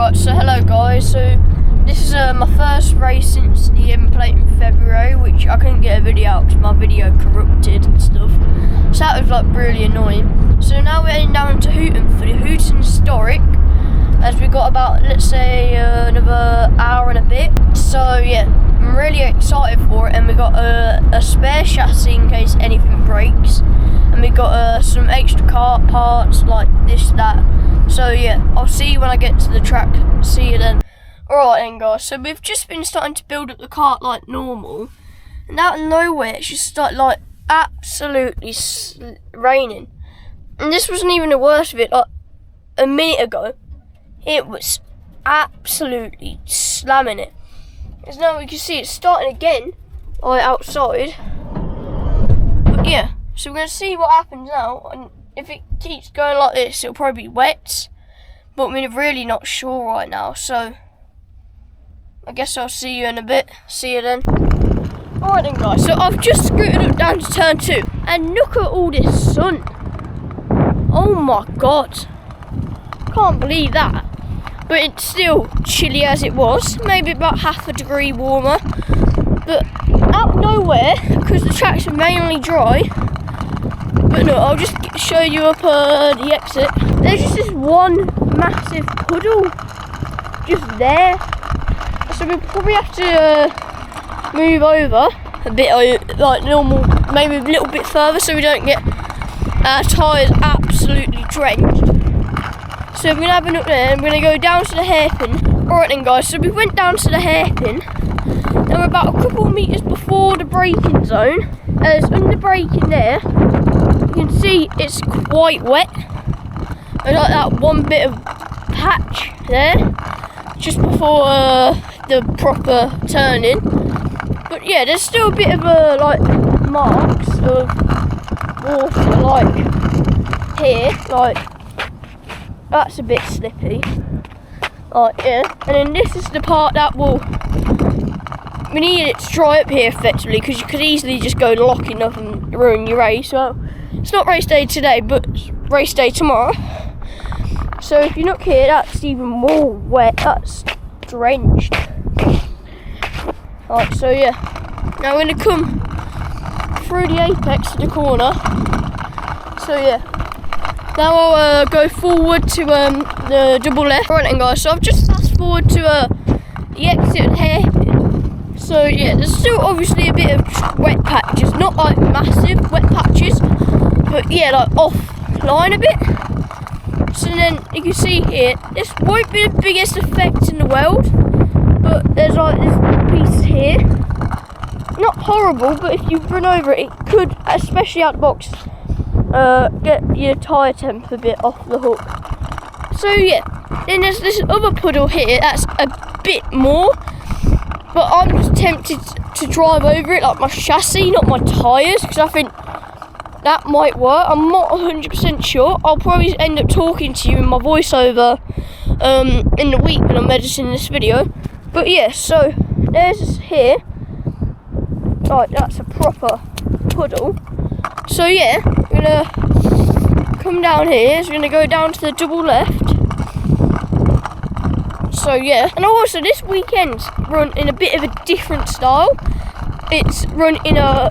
Right, so hello guys, so this is my first race since the M plate in February, which I couldn't get a video out because my video corrupted and stuff, so that was like really annoying. So now we're heading down to Hooton for the Hooton Historic, as we got about, let's say, another hour and a bit. So yeah, I'm really excited for it, and we got a spare chassis in case anything breaks, and we got some extra car parts like this, that. So yeah, I'll see you when I get to the track. See you then. Alright then guys, so we've just been starting to build up the cart like normal, and out of nowhere it's just started like absolutely raining. And this wasn't even the worst of it. Like a minute ago it was absolutely slamming it. As now we can see it's starting again, like outside. But yeah, so we're going to see what happens now, and if it keeps going like this, it'll probably be wet, but we're really not sure right now, so I guess I'll see you in a bit. See you then. Alright then guys, so I've just scooted up down to turn 2, and look at all this sun. Oh my god. Can't believe that. But it's still chilly as it was, maybe about half a degree warmer. But out of nowhere, because the tracks are mainly dry, but no, I'll just show you up the exit. There's just this one massive puddle just there. So we'll probably have to move over a bit, like normal, maybe a little bit further, so we don't get our tyres absolutely drenched. So we're going to have a look there, and we're going to go down to the hairpin. Alright then guys, so we went down to the hairpin. Now we're about a couple of metres before the braking zone. There's under braking there. You can see it's quite wet. There's like that one bit of patch there, just before the proper turning. But yeah, there's still a bit of like marks of water, like here, like that's a bit slippy. Like yeah, and then this is the part that will. We need it to dry up here effectively, because you could easily just go locking up and ruin your race. Well, it's not race day today, but it's race day tomorrow. So if you look here, that's even more wet. That's drenched. Right, so yeah. Now we're going to come through the apex of the corner. So yeah. Now I'll go forward to the double left. Right then guys, so I've just fast forward to the exit here. So yeah, there's still obviously a bit of wet patches, not like massive wet patches, but yeah, like offline a bit. So then you can see here, this won't be the biggest effect in the world, but there's like this piece here. Not horrible, but if you run over it, it could, especially out the box, get your tyre temp a bit off the hook. So yeah, then there's this other puddle here that's a bit more. But I'm just tempted to drive over it, like my chassis, not my tyres, because I think that might work. I'm not 100% sure. I'll probably end up talking to you in my voiceover in the week when I'm editing this video. But yeah, so there's here. Right, that's a proper puddle. So yeah, we're going to come down here. So we're going to go down to the double left. So yeah, and also this weekend's run in a bit of a different style. It's run in a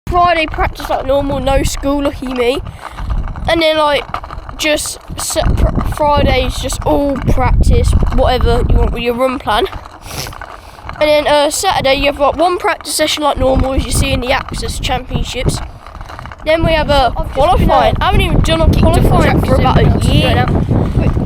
Friday practice like normal, no school, lucky me. And then like just Fridays, just all practice, whatever you want with your run plan. And then Saturday you have like one practice session like normal, as you see in the Access Championships. Then we have a qualifying. I haven't even done a qualifying for about a year.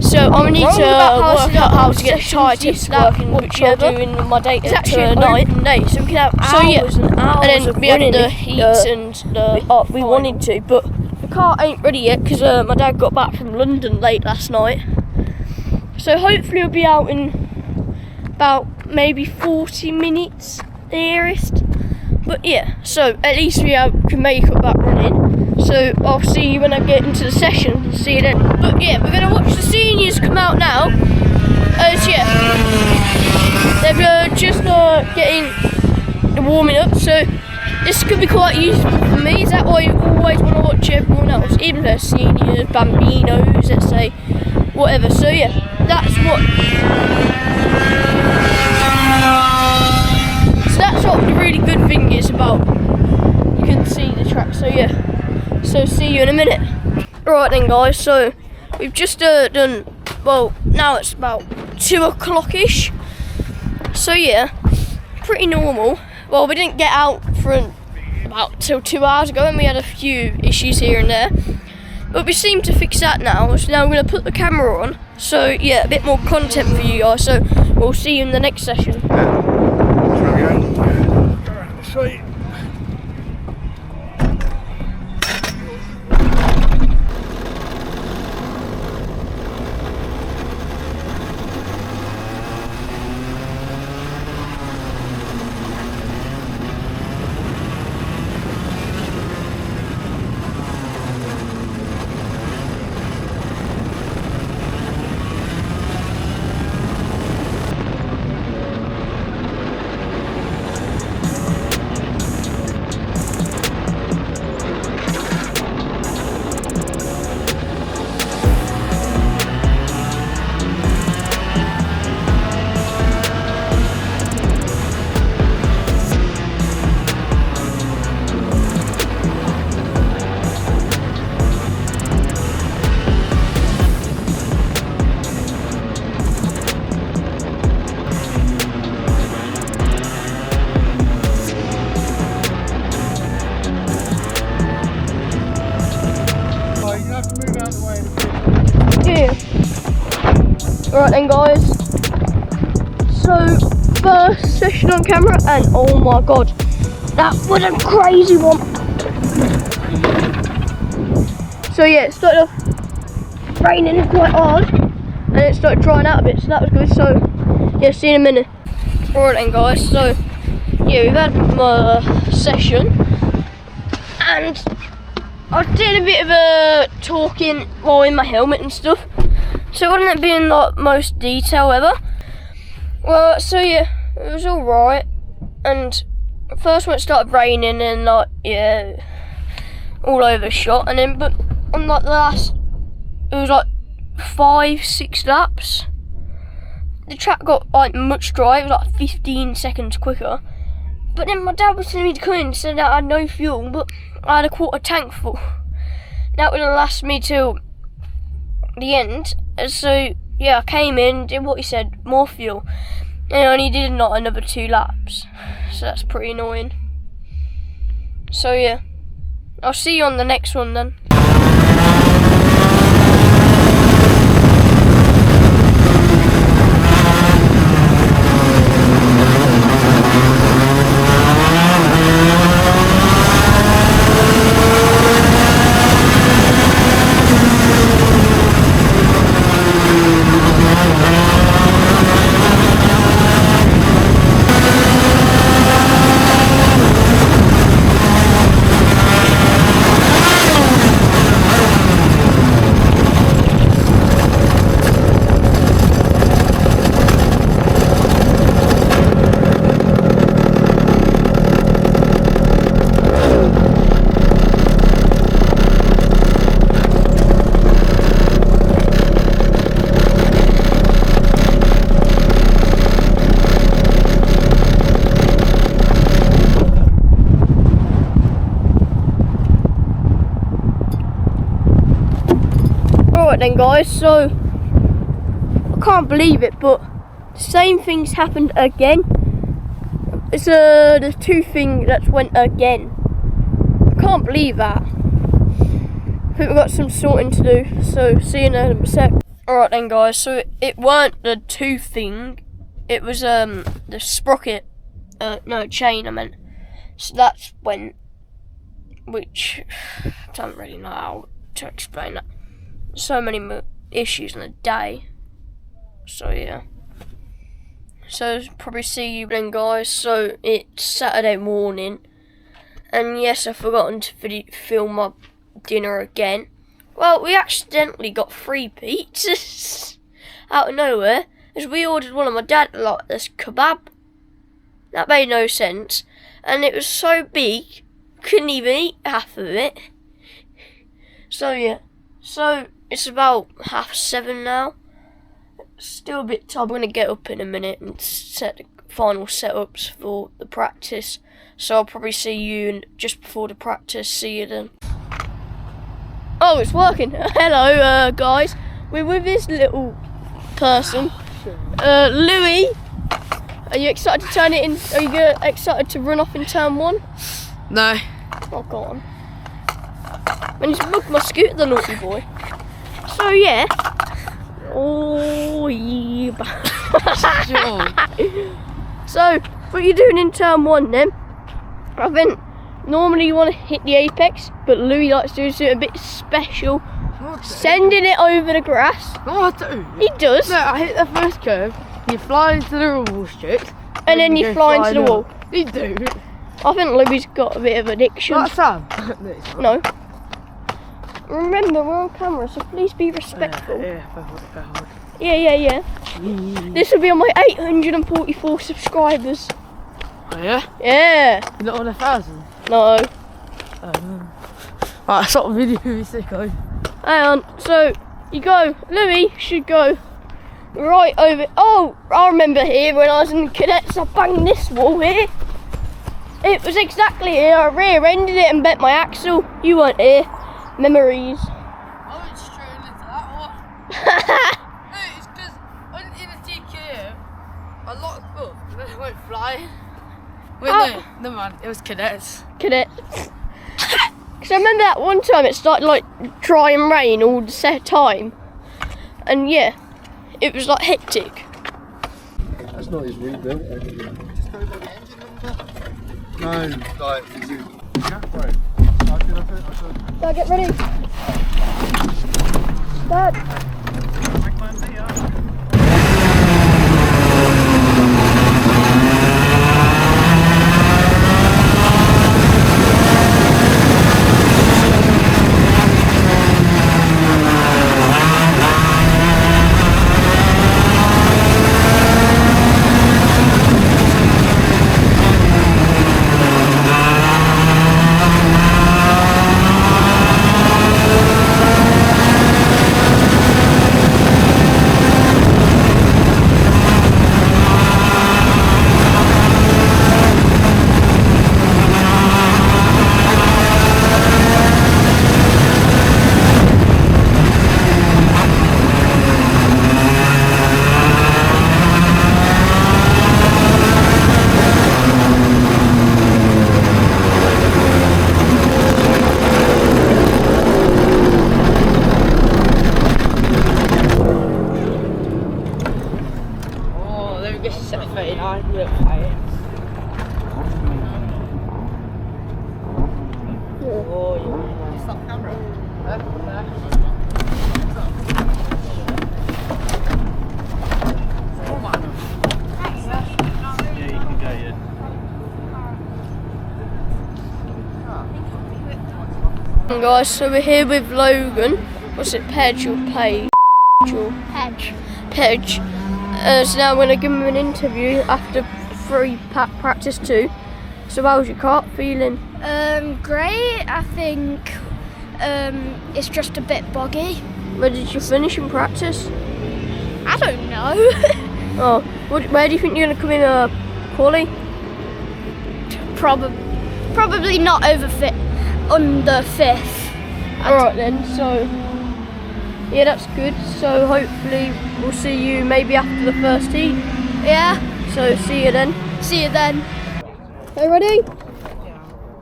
So I'm going to need to work out how to get the tyre tips working, which I'll do in my day tonight. So we can have hours and hours, and then we have the heats and the we wanted to, but the car ain't ready yet because my dad got back from London late last night. So hopefully we'll be out in about maybe 40 minutes nearest. But yeah, so at least we can make up that running. So I'll see you when I get into the session. See you then. But yeah, we're going to watch the seniors come out now. getting the warming up, so this could be quite useful for me. Is that why you always want to watch everyone else, even the seniors, bambinos, let's say, whatever. So yeah, that's what the really good thing is about. You can see the track. So yeah. So see you in a minute. Alright then, guys. So we've just done. Well, now it's about 2 o'clock-ish. So yeah, pretty normal. Well, we didn't get out for about till 2 hours ago, and we had a few issues here and there. But we seem to fix that now. So now we're going to put the camera on. So yeah, a bit more content for you guys. So we'll see you in the next session. Sweet. Alright then, guys, so first session on camera, and oh my god, that was a crazy one. So yeah, it started off raining quite hard and it started drying out a bit, so that was good. So yeah, see you in a minute. Alright then, guys, so yeah, we've had my session and I did a bit of a talking while in my helmet and stuff. So it wouldn't be in like most detail ever. Well, so yeah, it was alright. And first when it started raining and like, yeah, all over the shot. And then, but on like the last, it was like 5-6 laps, the track got like much drier. It was like 15 seconds quicker. But then my dad was telling me to come in and said that I had no fuel, but I had a quarter tank full. That would have lasted me till the end. So yeah, I came in, did what he said, more fuel, and I only did not another 2 laps, so that's pretty annoying. So yeah, I'll see you on the next one then. Alright then, guys, so I can't believe it, but the same things happened again. It's the 2 thing that went again. I can't believe that. I think we've got some sorting to do, so see you in a sec. Alright then, guys, so it weren't the 2 thing, it was the sprocket, no, chain I meant. So that's went, which I don't really know how to explain that. So many issues in a day. So yeah. So probably see you then, guys. So it's Saturday morning, and yes, I've forgotten to film my dinner again. Well, we accidentally got 3 pizzas out of nowhere, as we ordered one of my dad like this kebab, That made no sense. And it was so big, couldn't even eat half of it. So yeah, so it's about 7:30 now. Still a bit tired. I'm going to get up in a minute and set the final setups for the practice. So I'll probably see you just before the practice. See you then. Oh, it's working. Hello, guys. We're with this little person, Louis. Are you excited to turn it in? Are you excited to run off in turn 1? No. Oh, go on. Man, he's mugged my scooter, the naughty boy. So yeah. Oh yeah. So, what are you doing in turn 1 then? I think normally you want to hit the apex, but Louis likes to do something a bit special. Sending it over the grass. No, I do. He does. No, I hit the first curve, you fly into the rubble strip, and then you fly into the wall. You do. I think Louis's got a bit of addiction. Like Sam? No. Remember, we're on camera, so please be respectful. Yeah. This will be on my 844 subscribers. Oh yeah? Yeah. You're not on 1,000? No. Right, stop the video, you sicko. Hang on, so you go, Louis should go right over. Oh, I remember here when I was in the cadets, I banged this wall here. It was exactly here, I rear-ended it and bent my axle. You weren't here. Memories. I went straight into that one. No, it's because in a TQ, I locked up and then I went flying. Wait, no, never mind, it was cadets. Cadets. Because I remember that one time it started like dry and rain all the set time. And yeah, it was like hectic. That's not his rebuilt. Just go by the engine number. No, like, is it halfway? Dad, get ready. Dad. Guys, so we're here with Logan. What's it, Pedge or Page? Pedge. So now I'm going to give him an interview after practice 2. So how's your kart feeling? Great. I think it's just a bit boggy. Where did you finish in practice? I don't know. Oh, where do you think you're going to come in quali? Probably not under 5th. Alright then, so yeah, that's good. So hopefully we'll see you maybe after the first heat. Yeah. So see you then. See you then. Are you ready?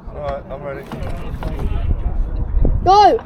Alright, I'm ready. Go!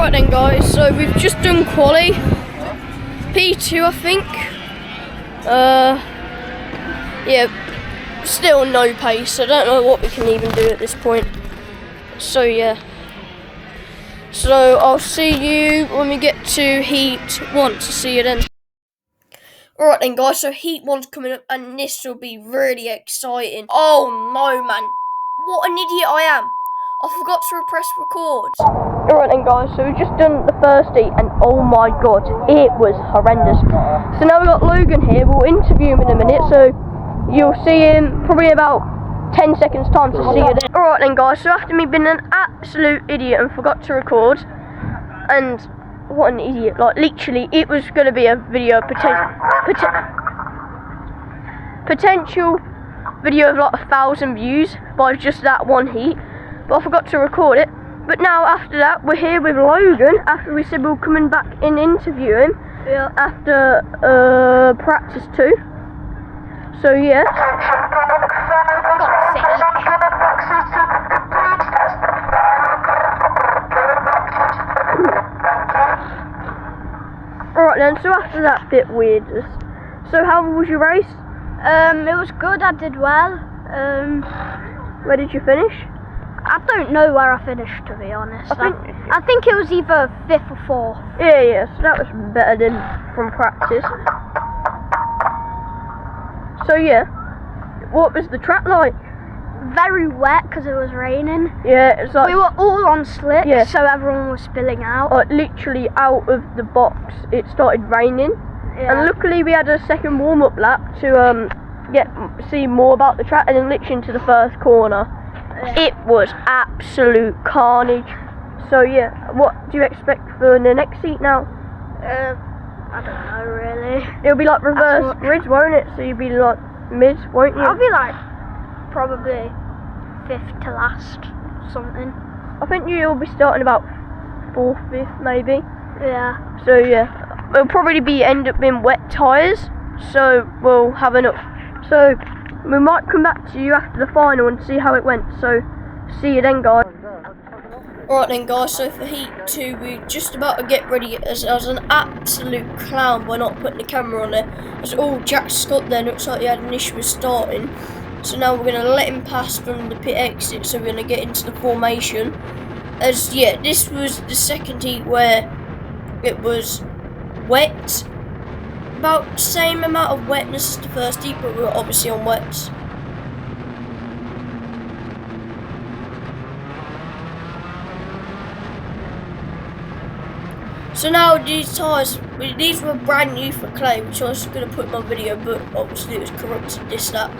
Alright then guys, so we've just done quali. P2 I think. Yeah, still no pace. I don't know what we can even do at this point. So yeah. So I'll see you when we get to Heat 1. So see you then. Alright then guys, so Heat 1's coming up and this will be really exciting. Oh no man, what an idiot I am. I forgot to press record. Alright then guys, so we've just done the first heat and oh my god, it was horrendous. So now we've got Logan here, we'll interview him in a minute, so you'll see him probably about 10 seconds time to see you then. Alright then guys, so after me being an absolute idiot and forgot to record, and what an idiot, like literally it was going to be a video potential video of like 1,000 views by just that one heat, but I forgot to record it. But now after that we're here with Logan after we said we were coming back and interview him after practice 2. So yeah. Alright then, so after that bit weird, so how was your race? It was good, I did well. Where did you finish? I don't know where I finished, to be honest. I think it was either 5th or 4th. Yeah, so that was better than from practice. So yeah, what was the track like? Very wet because it was raining. Yeah, it's like we were all on slicks, yeah. So everyone was spilling out. Like literally out of the box, it started raining. Yeah. And luckily we had a second warm-up lap to see more about the track, and then literally into the first corner. Yeah. It was absolute carnage. So yeah, what do you expect for the next heat now? I don't know really. It'll be like reverse grids, won't it? So you'll be like mid, won't you? I'll be like probably 5th to last, something. I think you'll be starting about 4th, 5th maybe. Yeah. So yeah, it'll probably end up being wet tyres. So we'll have enough. So we might come back to you after the final and see how it went. So see you then, guys. Alright then guys, so for Heat 2 we're just about to get ready. As I was an absolute clown by not putting the camera on there. As all Jack Scott there looks like he had an issue with starting. So now we're going to let him pass from the pit exit, so we're going to get into the formation. As yeah, this was the second heat where it was wet. About the same amount of wetness as the first heat, but we were obviously on wets. So now these tyres, these were brand new for clay, which I was going to put in my video, but obviously it was corrupted, this, that.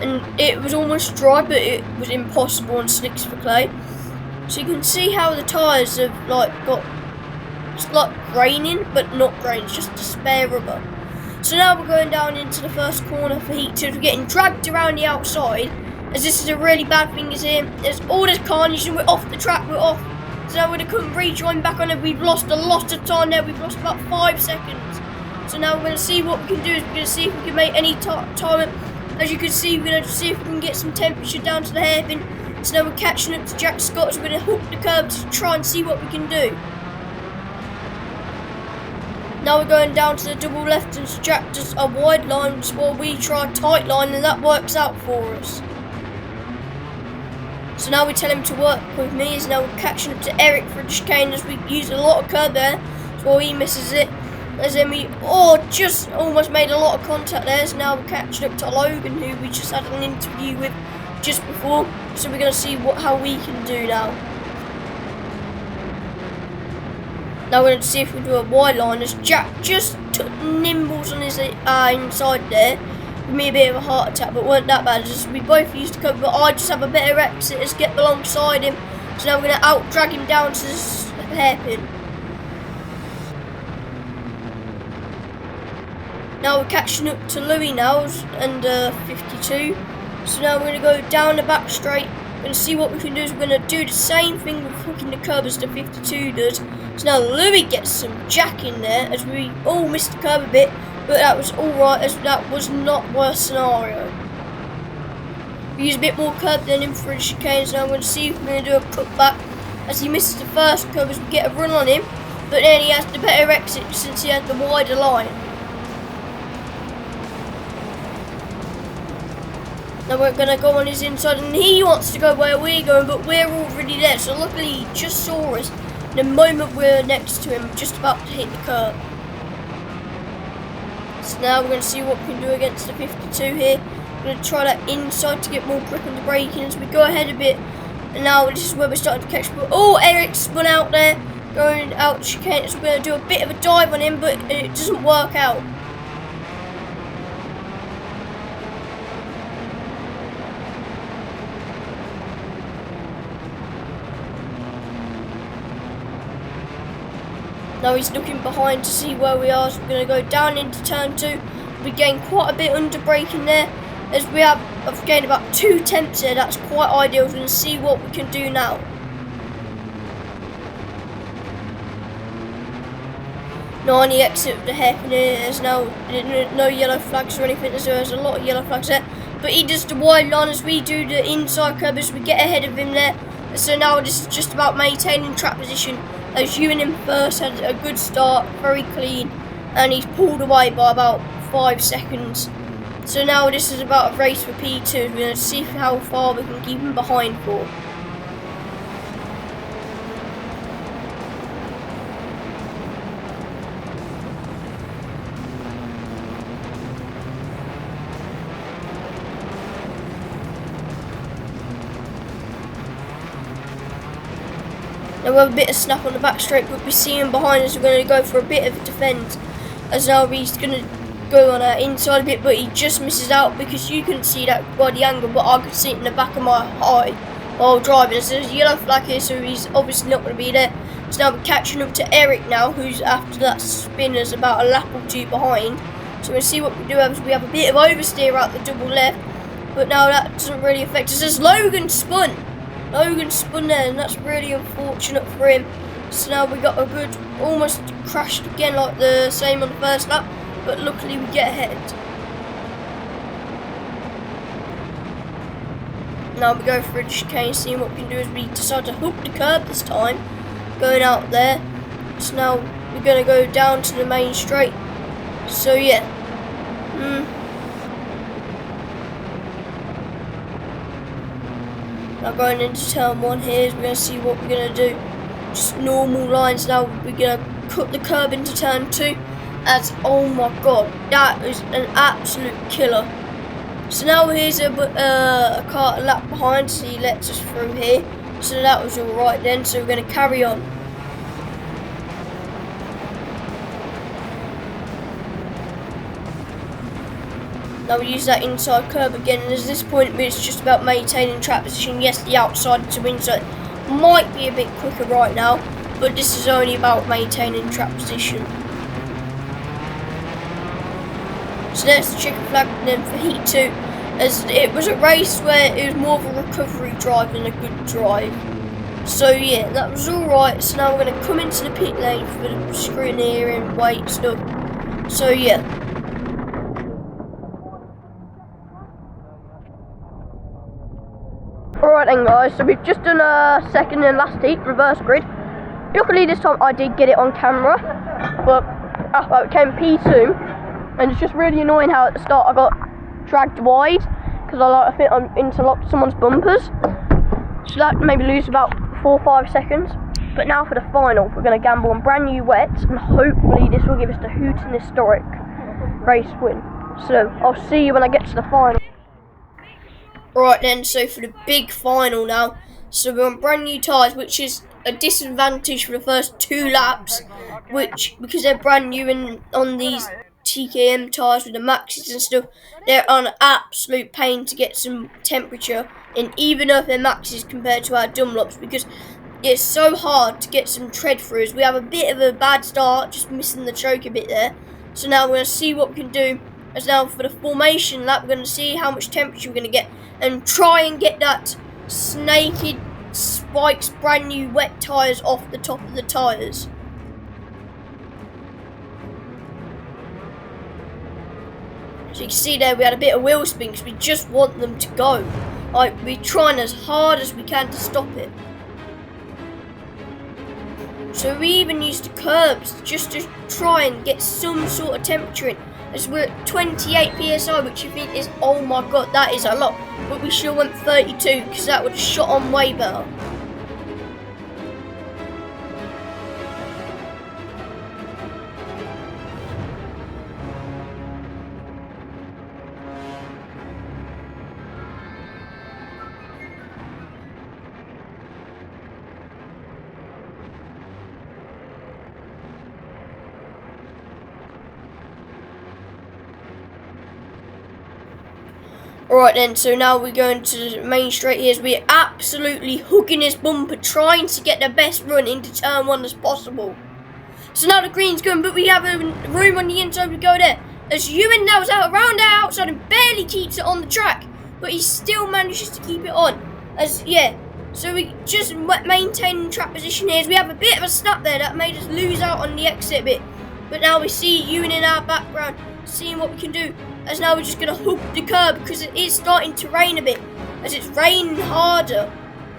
And it was almost dry, but it was impossible on slicks for clay. So you can see how the tyres have like got, it's like graining, but not grain, it's just a spare rubber. So now we're going down into the first corner for Heat 2, we're getting dragged around the outside, as this is a really bad thing is here. There's all this carnage and we're off the track, we're off. So now we're going to come rejoin back on it. We've lost a lot of time there. We've lost about 5 seconds. So now we're going to see what we can do. We're going to see if we can make any time. As you can see, we're going to see if we can get some temperature down to the hairpin. So now we're catching up to Jack Scott. So we're going to hook the curb to try and see what we can do. Now we're going down to the double left, and Jack does a wide line while we try a tight line, and that works out for us. So now we tell him to work with me, as now we're catching up to Eric for a chicane, as we use a lot of curb there, so he misses it. As then we just almost made a lot of contact there, so now we're catching up to Logan, who we just had an interview with just before. So we're going to see how we can do now. Now we're going to see if we do a wide line, as Jack just took nimbles on his inside there. Give me a bit of a heart attack, but weren't that bad. Just we both used to cover, but I just have a better exit as get alongside him. So now we're going to out drag him down to this hairpin. Now we're catching up to Louis now, and 52. So now we're going to go down the back straight. We're going to see what we can do. Is we're going to do the same thing with hooking the curb as the 52 does. So now Louis gets some jack in there, as we all missed the curb a bit. But that was alright, as that was not worst scenario. We use a bit more curb than him for the chicane, so I'm going to see if we're going to do a cutback. as he misses the first curb as we get a run on him, but then he has the better exit since he has the wider line. Now we're going to go on his inside, and he wants to go where we're going, but we're already there. So luckily he just saw us. The moment we're next to him, just about to hit the curb. So now we're going to see what we can do against the 52 here. We're going to try that inside to get more grip on the braking as we go ahead a bit. And now this is where we're starting to catch. Oh, Eric's spun out there, going out chicane. So we're going to do a bit of a dive on him, but it doesn't work out. Now he's looking behind to see where we are, so we're going to go down into turn 2. We gain quite a bit under braking there, as I've gained about 2 tenths there. That's quite ideal. We're going to see what we can do now. Now on the exit of the hairpin here, there's now no yellow flags or anything, there's a lot of yellow flags there. But he does the wide line as we do the inside curb, as we get ahead of him there. So now this is just about maintaining track position. As you and him first had a good start, very clean, and he's pulled away by about 5 seconds. So now this is about a race for P2. We're going to see how far we can keep him behind for. Now we have a bit of snap on the back straight, but we see him behind us. We're going to go for a bit of a defend, as now he's going to go on our inside a bit, but he just misses out because you couldn't see that by the angle, but I could see it in the back of my eye while driving. So there's a yellow flag here, so he's obviously not going to be there. So now we're catching up to Eric now, who's after that spinner's about a lap or 2 behind. So we'll see what we do. We have a bit of oversteer out the double left, but now that doesn't really affect us as Logan spun there, and that's really unfortunate for him. So now we got a good, almost crashed again like the same on the first lap, but luckily we get ahead. Now we go for a chicane, seeing what we can do is we decide to hook the curb this time, going out there. So now we're going to go down to the main straight. So yeah. Now going into turn 1 here, we're going to see what we're going to do. Just normal lines now. We're going to cut the curb into turn 2. As, oh my god, that is an absolute killer. So now here's a car a lap behind, so he lets us through here. So that was alright then, so we're going to carry on. Now we use that inside curb again, and at this point it's just about maintaining track position. Yes, the outside to inside might be a bit quicker right now, but this is only about maintaining track position. So there's the chicken flag then for Heat 2, as it was a race where it was more of a recovery drive than a good drive. So yeah, that was alright. So now we're going to come into the pit lane for the scrutiny and weight stuff. So yeah. Alright then guys, so we've just done a second and last heat, reverse grid. Luckily this time I did get it on camera, but it came P2, and it's just really annoying how at the start I got dragged wide, because I think I interlocked someone's bumpers. So that made me lose about 4 or 5 seconds. But now for the final, we're going to gamble on brand new wets, and hopefully this will give us the Hooton historic race win. So I'll see you when I get to the final. Right then, so for the big final now, so we're on brand new tyres, which is a disadvantage for the first 2 laps, which, because they're brand new and on these TKM tyres with the maxes and stuff, they're an absolute pain to get some temperature and even up their maxes compared to our Dunlops, because it's so hard to get some tread through. As we have a bit of a bad start, just missing the choke a bit there. So now we're going to see what we can do. As now for the formation lap, we're going to see how much temperature we're going to get and try and get that snaked spikes brand new wet tyres off the top of the tyres. So you can see there we had a bit of wheel spin because we just want them to go. Like, we're trying as hard as we can to stop it. So we even used the curbs just to try and get some sort of temperature in. As we're at 28 psi, which you think is, oh my god, that is a lot. But we sure went 32 because that would have shot on way better. Alright then, so now we're going to the main straight here as we're absolutely hooking this bumper, trying to get the best run into turn 1 as possible. So now the green's going, but we have a room on the inside, we go there. As Hooton now is out around our outside and barely keeps it on the track, but he still manages to keep it on. As, yeah, so we just maintain track position here as we have a bit of a snap there that made us lose out on the exit bit. But now we see Hooton in our background, seeing what we can do. As now we're just going to hook the curb because it is starting to rain a bit. As it's raining harder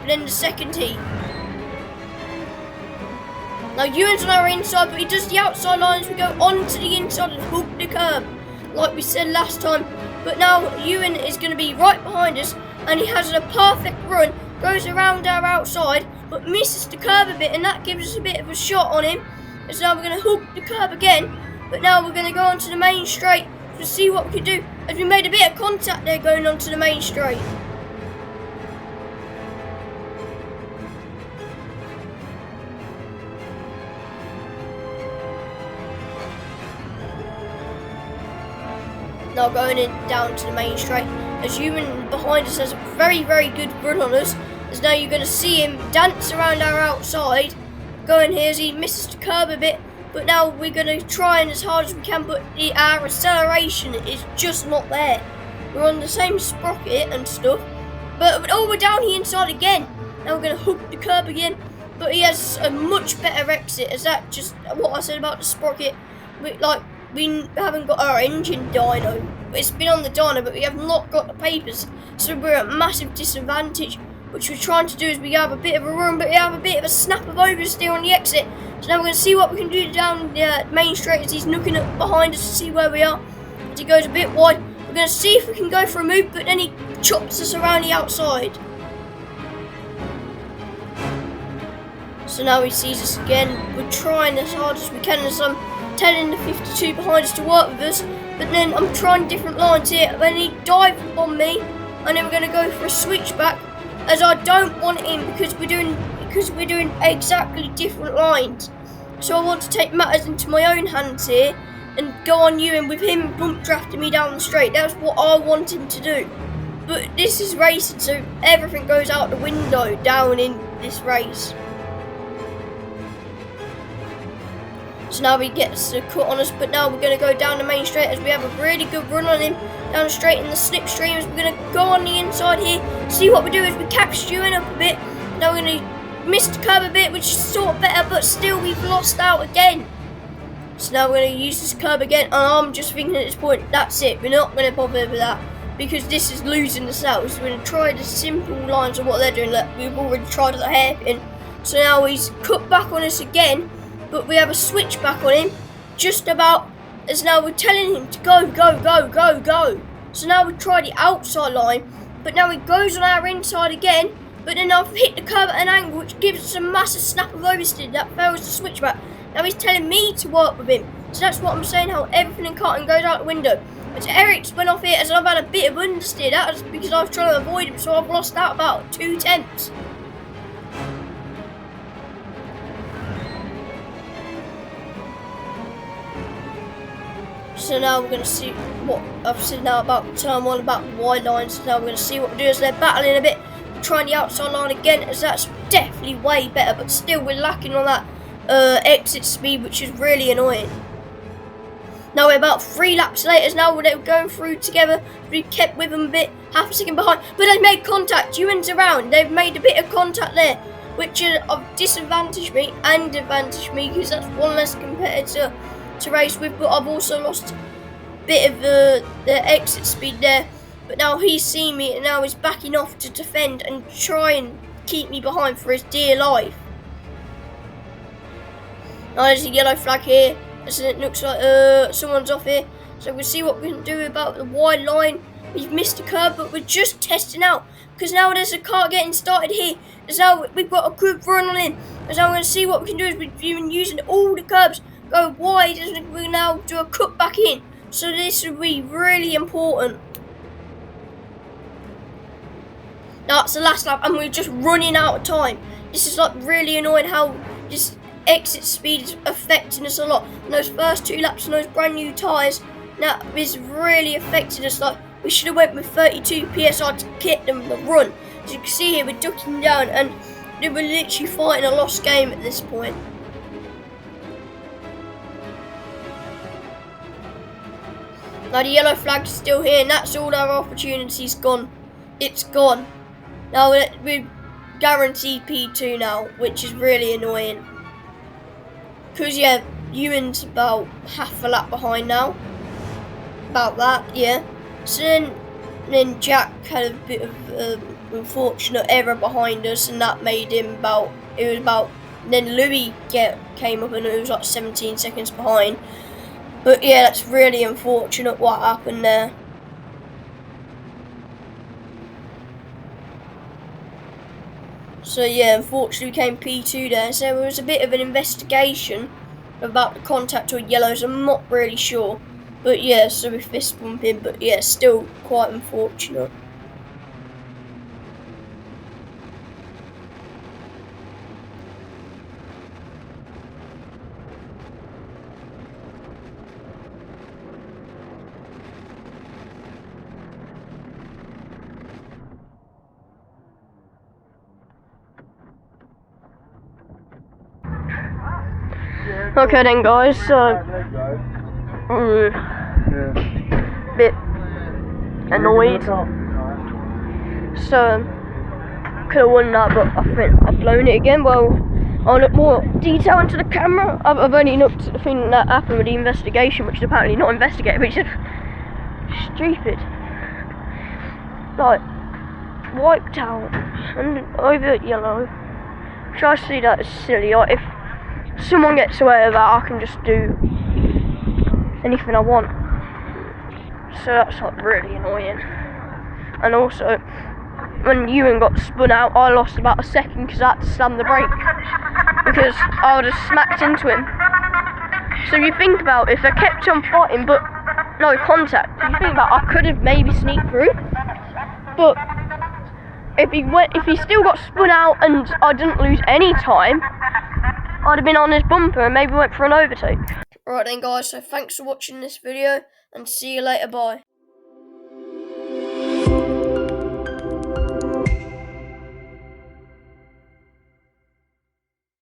than the second heat. Now Hooton's on our inside, but he does the outside line as we go onto the inside and hook the curb. Like we said last time. But now Hooton is going to be right behind us. And he has a perfect run. Goes around our outside, but misses the curb a bit. And that gives us a bit of a shot on him. As now we're going to hook the curb again. But now we're going to go onto the main straight. To see what we can do, as we made a bit of contact there going onto the main straight. Now going in down to the main straight, as Hooton behind us has a very, very good run on us, as now you're going to see him dance around our outside, going here as he misses the curb a bit. But now we're going to try and as hard as we can, but our acceleration is just not there. We're on the same sprocket and stuff, but oh, we're down here inside again. Now we're going to hook the curb again, but he has a much better exit. Is that just what I said about the sprocket? We haven't got our engine dyno. It's been on the dyno, but we have not got the papers, so we're at a massive disadvantage. Which we're trying to do is we have a bit of a run, but we have a bit of a snap of oversteer on the exit. So now we're going to see what we can do down the main straight as he's looking up behind us to see where we are. As he goes a bit wide, we're going to see if we can go for a move, but then he chops us around the outside. So now he sees us again. We're trying as hard as we can, as I'm telling the 52 behind us to work with us. But then I'm trying different lines here. Then he dives on me, and then we're going to go for a switchback. As I don't want him because we're doing exactly different lines. So I want to take matters into my own hands here and go on Hooton with him bump drafting me down the straight. That's what I want him to do. But this is racing, so everything goes out the window down in this race. So now he gets a cut on us, but now we're going to go down the main straight as we have a really good run on him. Down the straight in the slipstream as we're going to go on the inside here. See what we do is we catch Hooton up a bit. Now we're going to miss the curb a bit, which is sort of better, but still we've lost out again. So now we're going to use this curb again, and I'm just thinking at this point, that's it. We're not going to bother with that because this is losing us out. So we're going to try the simple lines of what they're doing. Look, we've already tried the hairpin. So now he's cut back on us again. But we have a switch back on him, just about, as now we're telling him to go, go, go, go, go. So now we try the outside line, but now he goes on our inside again, but then I've hit the curb at an angle, which gives us a massive snap of oversteer that fails the switch back. Now he's telling me to work with him. So that's what I'm saying, how everything in karting goes out the window. But Eric's went off here as I've had a bit of understeer. That was because I was trying to avoid him, so I've lost out about 2 tenths. So now we're going to see what I've said now about turn 1, about wide lines. So now we're going to see what we do as they're battling a bit. Trying the outside line again, as that's definitely way better, but still we're lacking on that exit speed, which is really annoying. Now we're about 3 laps later, now we're going through together. We kept with them a bit, half a second behind, but they made contact. Hooton's around, they've made a bit of contact there, which have disadvantaged me and advantaged me because that's one less competitor to race with, but I've also lost a bit of the exit speed there. But now he's seen me and now he's backing off to defend and try and keep me behind for his dear life. Now there's a yellow flag here. So it looks like someone's off here. So we'll see what we can do about the wide line. We've missed a curb, but we're just testing out. Because now there's a car getting started here. Because now we've got a good run on in. Because now we're going to see what we can do is we've been using all the curbs. Go wide and we now do a cut back in. So this will be really important. Now it's the last lap and we're just running out of time. This is like really annoying how this exit speed is affecting us a lot. And those first 2 laps and those brand new tyres, now is really affecting us. Like we should have went with 32 PSI to get them the run. As you can see here, we're ducking down and they were literally fighting a lost game at this point. Now the yellow flag's still here and that's all our opportunities gone. It's gone. Now we're guaranteed P2 now, which is really annoying. Because yeah, Ewan's about half a lap behind now. About that, yeah. So then Jack had a bit of unfortunate error behind us and that made him then Louis came up and it was like 17 seconds behind. But yeah, that's really unfortunate what happened there. So yeah, unfortunately we came P2 there. So there was a bit of an investigation about the contact with yellows. I'm not really sure. But yeah, so we fist bumping. But yeah, still quite unfortunate. Okay then guys, so bit annoyed. So could have won that, but I think I've blown it again. Well, I'll look more detail into the camera. I've only looked at the thing that happened with the investigation, which is apparently not investigated, which is stupid. Like wiped out and over at yellow. Which I see that as silly. Like if someone gets away with that, I can just do anything I want. So that's like really annoying. And also, when Ewan got spun out, I lost about a second because I had to slam the brake because I would have smacked into him. So if you think about it, if I kept on fighting but no contact, if you think about it, I could have maybe sneaked through. But if he still got spun out and I didn't lose any time, I'd have been on his bumper and maybe went for an overtake. Alright then guys, so thanks for watching this video and see you later, bye.